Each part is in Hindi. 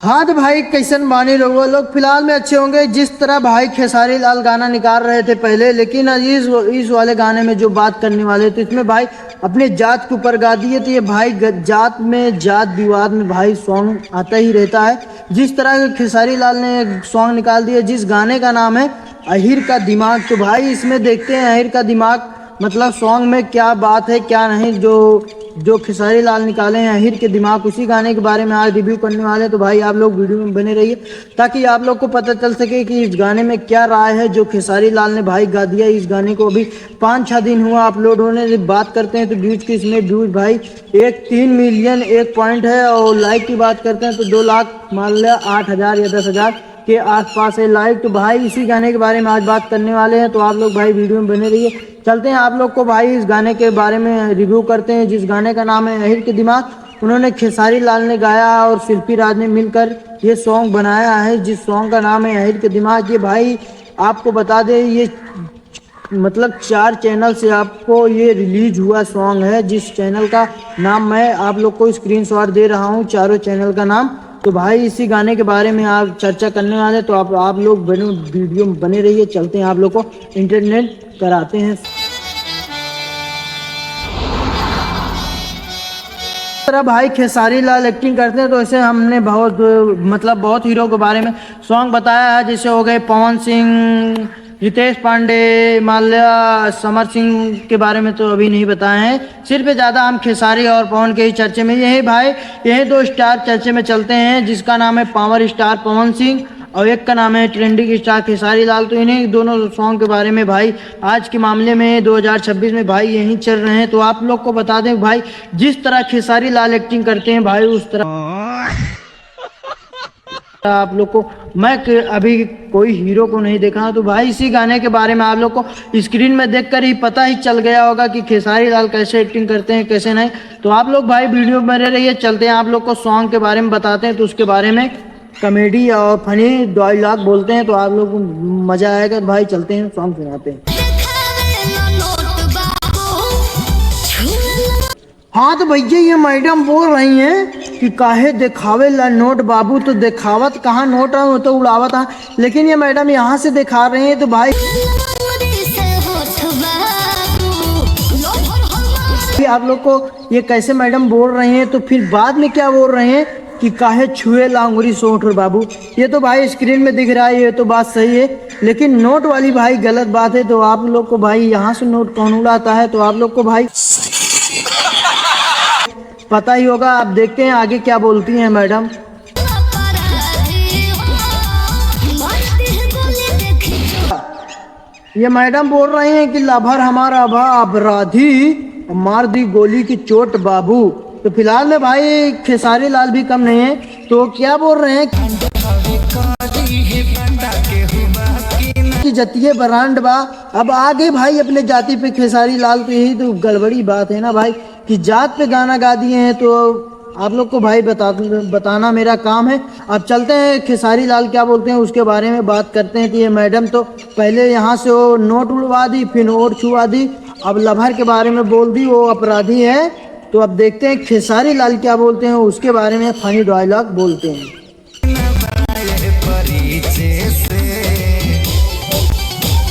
हाँ तो भाई कैसन बानी लोग फिलहाल में अच्छे होंगे। जिस तरह भाई खेसारी लाल गाना निकाल रहे थे पहले, लेकिन इस वाले गाने में जो बात करने वाले थे इसमें भाई अपने जात के ऊपर गा दिए। तो ये भाई जात में जात विवाद में भाई सॉन्ग आता ही रहता है। जिस तरह के खेसारी लाल ने सॉन्ग निकाल दिया जिस गाने का नाम है अहिर का दिमाग, तो भाई इसमें देखते हैं अहिर का दिमाग मतलब सॉन्ग में क्या बात है क्या नहीं। जो खेसारी लाल निकाले हैं अहिर के दिमाग, उसी गाने के बारे में आज रिव्यू करने वाले हैं। तो भाई आप लोग वीडियो में बने रहिए ताकि आप लोग को पता चल सके कि इस गाने में क्या राय है जो खेसारी लाल ने भाई गा दिया। इस गाने को अभी 5-6 दिन हुआ अपलोड होने से। बात करते हैं तो व्यूज की, इसमें व्यूज भाई 3 मिलियन 1 पॉइंट है। और लाइक की बात करते हैं तो 2 लाख मान लिया 8,000 या 10,000 के आसपास है लाइक। तो भाई इसी गाने के बारे में आज बात करने वाले हैं। तो आप लोग भाई वीडियो में बने रहिए। चलते हैं आप लोग को भाई इस गाने के बारे में रिव्यू करते हैं जिस गाने का नाम है अहिर के दिमाग। उन्होंने खेसारी लाल ने गाया और शिल्पी राज ने मिलकर ये सॉन्ग बनाया है जिस सॉन्ग का नाम है अहिर के दिमाग। ये भाई आपको बता दें ये मतलब 4 चैनल से आपको ये रिलीज हुआ सॉन्ग है जिस चैनल का नाम मैं आप लोग को स्क्रीनशॉट दे रहा हूँ, चारों चैनल का नाम। तो भाई इसी गाने के बारे में आप चर्चा करने वाले, तो आप लोग वीडियो में बने रहिए। चलते हैं आप लोग को इंटरनेट कराते हैं। तरह भाई खेसारी लाल एक्टिंग करते हैं तो ऐसे हमने बहुत हीरो के बारे में सॉन्ग बताया है। जैसे हो गए पवन सिंह, रितेश पांडे, माल्या, समर सिंह के बारे में तो अभी नहीं बताए हैं। सिर्फ ज़्यादा हम खेसारी और पवन के ही चर्चे में, यही 2 स्टार चर्चे में चलते हैं जिसका नाम है पावर स्टार पवन सिंह और एक का नाम है ट्रेंडिंग स्टार खेसारी लाल। तो इन्हीं दोनों सॉन्ग के बारे में भाई आज के मामले में 2026 में भाई यहीं चल रहे हैं। तो आप लोग को बता दें भाई जिस तरह खेसारी लाल एक्टिंग करते हैं भाई उस तरह आप लोग को मैं अभी कोई हीरो को नहीं देखा। तो भाई इसी गाने के बारे में आप लोग को स्क्रीन में देखकर ही पता ही चल गया होगा कि खेसारी लाल कैसे एक्टिंग करते हैं कैसे नहीं। तो आप लोग भाई वीडियो में बने रहिए। चलते हैं आप लोग को सॉन्ग के बारे में बताते हैं। तो उसके बारे में कॉमेडी और फनी डायलॉग बोलते हैं तो आप लोग को मजा आएगा। भाई चलते हैं सॉन्ग सुनाते हैं। हाँ तो भैया ये मैडम बोल रही हैं कि काहे दिखावे ला नोट बाबू, तो दिखावत कहाँ नोट है वो तो उड़ावत है। लेकिन ये मैडम यहाँ से दिखा रहे हैं तो भाई आप लोग को ये कैसे मैडम बोल रहे हैं। तो फिर बाद में क्या बोल रहे हैं कि काहे छुए लांगुरी सोठ बाबू। ये तो भाई स्क्रीन में दिख रहा है, ये तो बात सही है, लेकिन नोट वाली भाई गलत बात है। तो आप लोग को भाई यहाँ से नोट कौन उड़ाता है तो आप लोग को भाई पता ही होगा। आप देखते हैं आगे क्या बोलती हैं मैडम। ये मैडम बोल रही हैं कि लभर हमारा अपराधी मार दी गोली की चोट बाबू। तो फिलहाल में भाई खेसारी लाल भी कम नहीं है। तो क्या बोल रहे हैं कि जतिये बरांड बा। अब आगे भाई अपने जाति पे खेसारी लाल, तो यही तो गड़बड़ी बात है ना भाई कि जात पे गाना गा दिए हैं। तो आप लोग को भाई बताना मेरा काम है। अब चलते हैं खेसारी लाल क्या बोलते हैं उसके बारे में बात करते हैं। तो ये मैडम तो पहले यहाँ से वो नोट उड़वा दी, फिर नोट छुआ दी, अब लभर के बारे में बोल दी वो अपराधी है। तो अब देखते हैं खेसारी लाल क्या बोलते हैं उसके बारे में फनी डायलॉग बोलते हैं।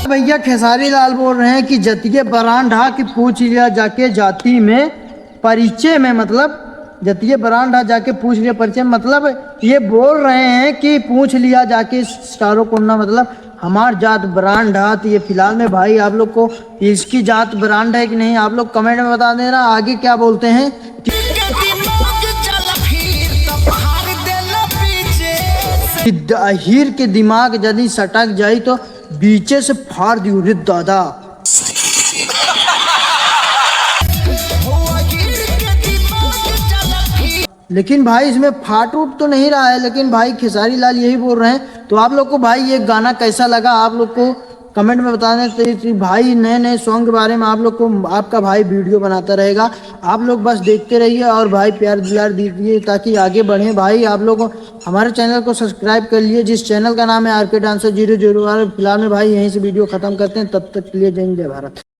भैया खेसारी लाल बोल रहे हैं कि जतिये बरान ढा कि पूछ लिया जाके जाति में परिचय में, मतलब जतिये बरान ढा जाके पूछ लिया परिचय, मतलब ये बोल रहे हैं कि पूछ लिया जाके स्टारों को ना, मतलब हमार जात ब्रांड है। तो ये फिलहाल में भाई आप लोग को इसकी जात ब्रांड है कि नहीं आप लोग कमेंट में बता देना। आगे क्या बोलते हैं कि अहिर के दिमाग यदि सटक जाई तो बीचे से फाड़ दी रे दादा। लेकिन भाई इसमें फाट उठ तो नहीं रहा है, लेकिन भाई खेसारी लाल यही बोल रहे हैं। तो आप लोग को भाई ये गाना कैसा लगा आप लोग को कमेंट में बताना। तो भाई नए सॉन्ग के बारे में आप लोग को आपका भाई वीडियो बनाता रहेगा। आप लोग बस देखते रहिए और भाई प्यार दुलार दीजिए ताकि आगे बढ़ें। भाई आप लोग हमारे चैनल को सब्सक्राइब कर लिए जिस चैनल का नाम है RK Dancer 001। फिलहाल में भाई यहीं से वीडियो खत्म करते हैं, तब तक के लिए जय हिंद जय भारत।